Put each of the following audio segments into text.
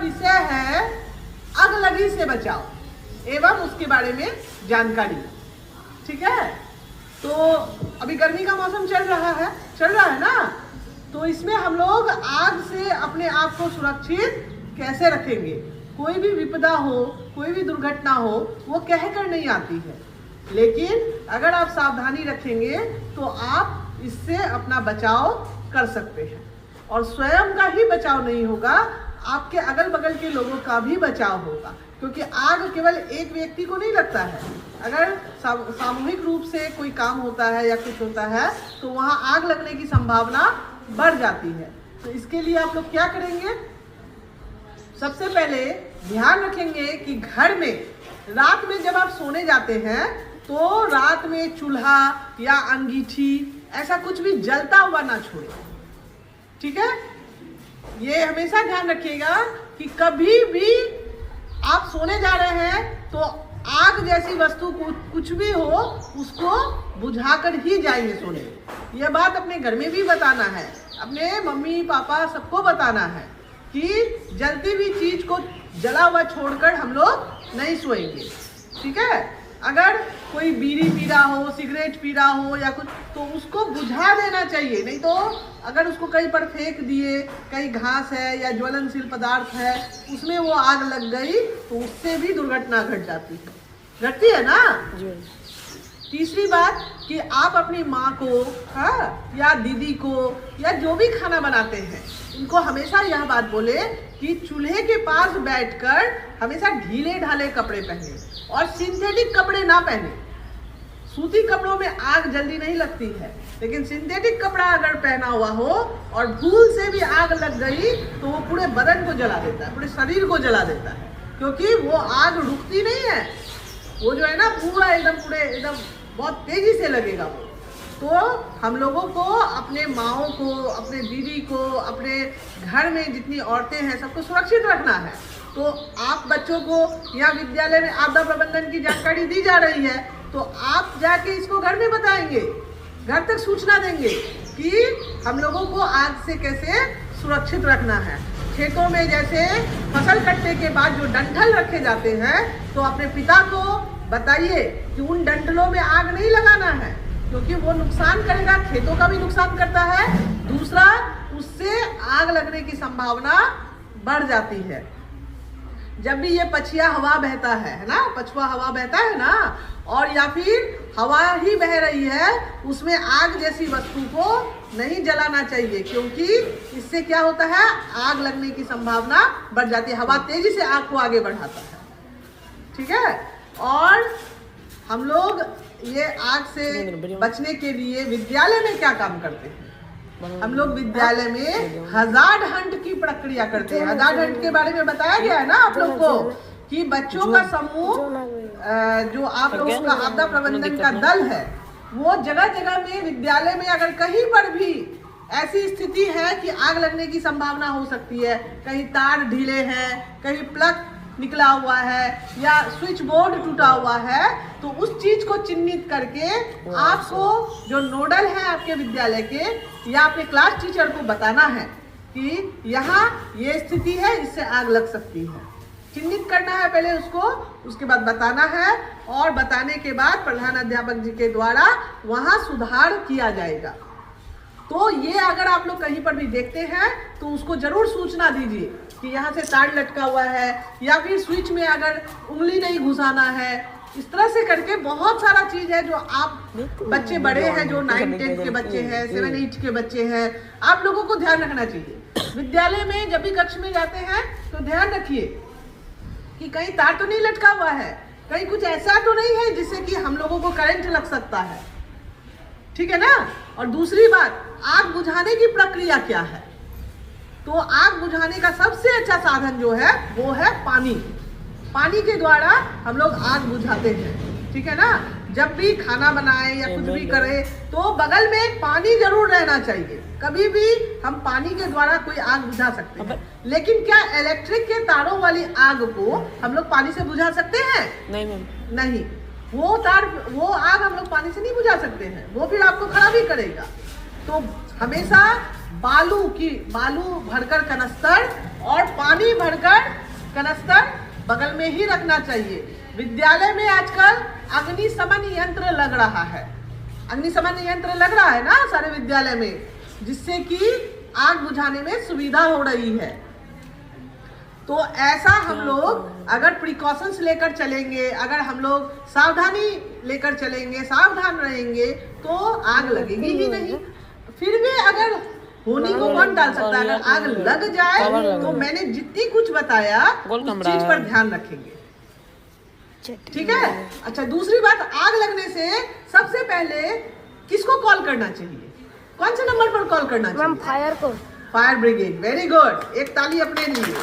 विषय है अगलगी से बचाव एवं उसके बारे में जानकारी। ठीक है, तो अभी गर्मी का मौसम चल रहा है ना, तो इसमें हम लोग आग से अपने आप को सुरक्षित कैसे रखेंगे। कोई भी विपदा हो, कोई भी दुर्घटना हो, वो कह कर नहीं आती है, लेकिन अगर आप सावधानी रखेंगे तो आप इससे अपना बचाव कर सकते हैं। और स्वयं का ही बचाव नहीं होगा, आपके अगल बगल के लोगों का भी बचाव होगा, क्योंकि आग केवल एक व्यक्ति को नहीं लगता है। अगर सामूहिक रूप से कोई काम होता है या कुछ होता है तो वहाँ आग लगने की संभावना बढ़ जाती है। तो इसके लिए आप लोग क्या करेंगे, सबसे पहले ध्यान रखेंगे कि घर में रात में जब आप सोने जाते हैं तो रात में चूल्हा या अंगीठी ऐसा कुछ भी जलता हुआ ना छोड़े। ठीक है, ये हमेशा ध्यान रखिएगा कि कभी भी आप सोने जा रहे हैं तो आग जैसी वस्तु कुछ भी हो उसको बुझाकर ही जाएंगे सोने। यह बात अपने घर में भी बताना है, अपने मम्मी पापा सबको बताना है कि जलती हुई चीज को जला हुआ छोड़कर हम लोग नहीं सोएंगे। ठीक है, अगर कोई बीड़ी पी रहा हो, सिगरेट पी रहा हो या कुछ, तो उसको बुझा देना चाहिए। नहीं तो अगर उसको कहीं पर फेंक दिए, कहीं घास है या ज्वलनशील पदार्थ है उसमें वो आग लग गई तो उससे भी दुर्घटना घटती है ना। तीसरी बात कि आप अपनी माँ को या दीदी को या जो भी खाना बनाते हैं उनको हमेशा यह बात बोले कि चूल्हे के पास बैठकर हमेशा ढीले ढाले कपड़े पहने और सिंथेटिक कपड़े ना पहने। सूती कपड़ों में आग जल्दी नहीं लगती है, लेकिन सिंथेटिक कपड़ा अगर पहना हुआ हो और भूल से भी आग लग गई तो वो पूरे बदन को जला देता है, पूरे शरीर को जला देता है, क्योंकि वो आग रुकती नहीं है। वो जो है ना पूरा एकदम बहुत तेजी से लगेगा वो। तो हम लोगों को अपने माओं को, अपने दीदी को, अपने घर में जितनी औरतें हैं सबको सुरक्षित रखना है। तो आप बच्चों को यहाँ विद्यालय में आपदा प्रबंधन की जानकारी दी जा रही है, तो आप जाके इसको घर में बताएंगे, घर तक सूचना देंगे कि हम लोगों को आग से कैसे सुरक्षित रखना है। खेतों में जैसे फसल कटने के बाद जो डंठल रखे जाते हैं तो अपने पिता को बताइए कि उन डंठलों में आग नहीं लगाना है, क्योंकि वो नुकसान करेगा, खेतों का भी नुकसान करता है, दूसरा उससे आग लगने की संभावना बढ़ जाती है। जब भी ये पछिया हवा बहता है ना, पछुआ हवा बहता है ना, और या फिर हवा ही बह रही है, उसमें आग जैसी वस्तु को नहीं जलाना चाहिए, क्योंकि इससे क्या होता है, आग लगने की संभावना बढ़ जाती है। हवा तेजी से आग को आगे बढ़ाता है। ठीक है, और हम लोग ये आग से बचने के लिए विद्यालय में क्या काम करते हैं, हम लोग विद्यालय में हजार्ड हंट की प्रक्रिया करते हैं। हजार्ड हंट के बारे में बताया गया है ना आप लोग को कि बच्चों का समूह, जो आप लोगों का आपदा प्रबंधन का दल है, वो जगह जगह में विद्यालय में अगर कहीं पर भी ऐसी स्थिति है कि आग लगने की संभावना हो सकती है, कहीं तार ढीले हैं, कहीं प्लग निकला हुआ है या स्विच बोर्ड टूटा हुआ है, तो उस चीज को चिन्हित करके आपको जो नोडल है आपके विद्यालय के या अपने क्लास टीचर को बताना है कि यहाँ ये स्थिति है, इससे आग लग सकती है। चिन्हित करना है पहले उसको, उसके बाद बताना है, और बताने के बाद प्रधान अध्यापक जी के द्वारा वहाँ सुधार किया जाएगा। तो ये अगर आप लोग कहीं पर भी देखते हैं तो उसको जरूर सूचना दीजिए कि यहाँ से तार लटका हुआ है, या फिर स्विच में अगर उंगली नहीं घुसाना है। इस तरह से करके बहुत सारा चीज है जो आप बच्चे बड़े हैं, जो 9-10 के बच्चे हैं, 7-8 के बच्चे हैं, आप लोगों को ध्यान रखना चाहिए। विद्यालय में जब भी कक्ष में जाते हैं तो ध्यान रखिए कि कहीं तार तो नहीं लटका हुआ है, कहीं कुछ ऐसा तो नहीं है जिससे कि हम लोगों को करंट लग सकता है। ठीक है ना। और दूसरी बात, आग बुझाने की प्रक्रिया क्या है, तो आग बुझाने का सबसे अच्छा साधन जो है वो है पानी। पानी के द्वारा हम लोग आग बुझाते हैं। ठीक है ना। जब भी खाना बनाए या कुछ भी करें तो बगल में पानी जरूर रहना चाहिए। कभी भी हम पानी के द्वारा कोई आग बुझा सकते हैं, लेकिन क्या इलेक्ट्रिक के तारों वाली आग को हम लोग पानी से बुझा सकते हैं? नहीं, वो आग हम लोग पानी से नहीं बुझा सकते हैं, वो फिर आपको खराबी करेगा। तो हमेशा बालू भरकर कनस्तर और पानी भरकर कनस्तर बगल में ही रखना चाहिए। विद्यालय में आजकल अग्निशमन यंत्र लग रहा है, अग्निशमन यंत्र लग रहा है ना सारे विद्यालय में, जिससे कि आग बुझाने में सुविधा हो रही है। तो ऐसा हम लोग अगर प्रिकॉशंस लेकर चलेंगे, अगर हम लोग सावधानी लेकर चलेंगे, सावधान रहेंगे, तो आग लगेगी ही नहीं। फिर भी अगर होने को कौन डाल सकता है, अगर आग लग जाए तो मैंने जितनी कुछ बताया उस चीज पर ध्यान रखेंगे, ठीक है। अच्छा, दूसरी बात, आग लगने से सबसे पहले किसको कॉल करना चाहिए, कौन से नंबर पर कॉल करना चाहिए? फायर को, फायर ब्रिगेड। वेरी गुड, एक ताली अपने लिए।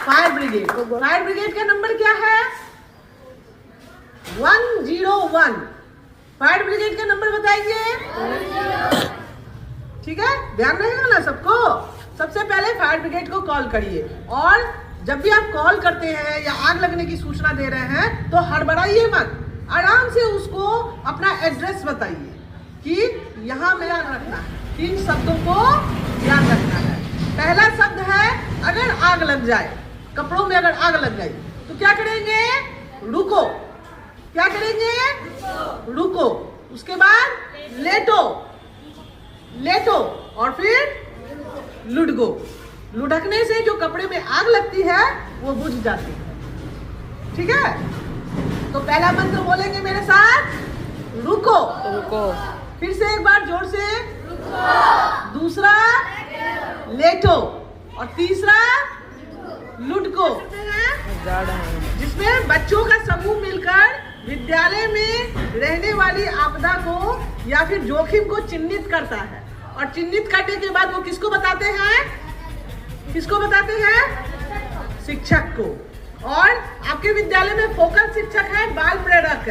फायर ब्रिगेड, फायर ब्रिगेड का नंबर क्या है? 101। फायर ब्रिगेड का नंबर बताइए, ठीक है, ध्यान रहेगा ना सबको। सबसे पहले फायर ब्रिगेड को कॉल करिए, और जब भी आप कॉल करते हैं या आग लगने की सूचना दे रहे हैं तो हड़बड़ाइए मत, आराम से उसको अपना एड्रेस बताइए कि यहाँ मेरा रखना है। 3 शब्दों को याद रखना है। पहला शब्द है, अगर आग लग जाए, कपड़ों में अगर आग लग गई तो क्या करेंगे? रुको। क्या करेंगे? रुको। उसके बाद लेटो, लेटो, और फिर लुढ़को। लुढ़कने से जो कपड़े में आग लगती है वो बुझ जाती है, ठीक है। तो पहला मंत्र बोलेंगे मेरे साथ, रुको। रुको। फिर से एक बार जोर से, रुको। दूसरा, लेटो, और तीसरा, लुढ़को, जिसमें बच्चों का समूह मिलकर विद्यालय में रहने वाली आपदा को या फिर जोखिम को चिन्हित करता है, और चिन्हित करने के बाद वो किसको बताते हैं? किसको बताते हैं? शिक्षक को। और आपके विद्यालय में फोकल शिक्षक है, बाल प्रेरक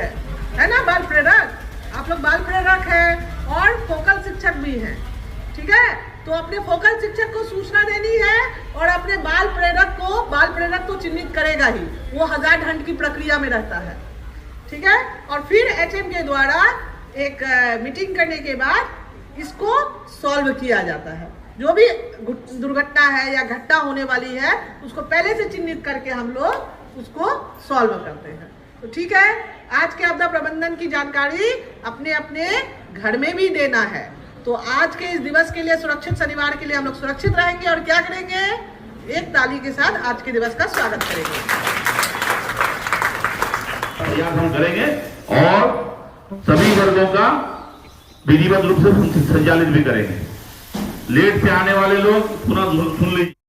है ना, बाल प्रेरक, आप लोग बाल प्रेरक है और फोकल शिक्षक भी हैं, ठीक है। तो अपने फोकल शिक्षक को सूचना देनी है, और अपने बाल प्रेरक तो चिन्हित करेगा ही, वो 1000 घंटे की प्रक्रिया में रहता है, ठीक है। और फिर एचएम के द्वारा एक मीटिंग करने के बाद इसको सॉल्व किया जाता है। जो भी दुर्घटना है या घटना होने वाली है उसको पहले से चिन्हित करके हम लोग उसको सॉल्व करते हैं। तो ठीक है, आज के आपदा प्रबंधन की जानकारी अपने अपने घर में भी देना है। तो आज के इस दिवस के लिए, सुरक्षित शनिवार के लिए हम लोग सुरक्षित रहेंगे, और क्या करेंगे? एक ताली के साथ आज के दिवस का स्वागत करेंगे। हम करेंगे और सभी वर्गों का विधिवत रूप से संचालित भी करेंगे। लेट से आने वाले लोग पुनः सुन लीजिए।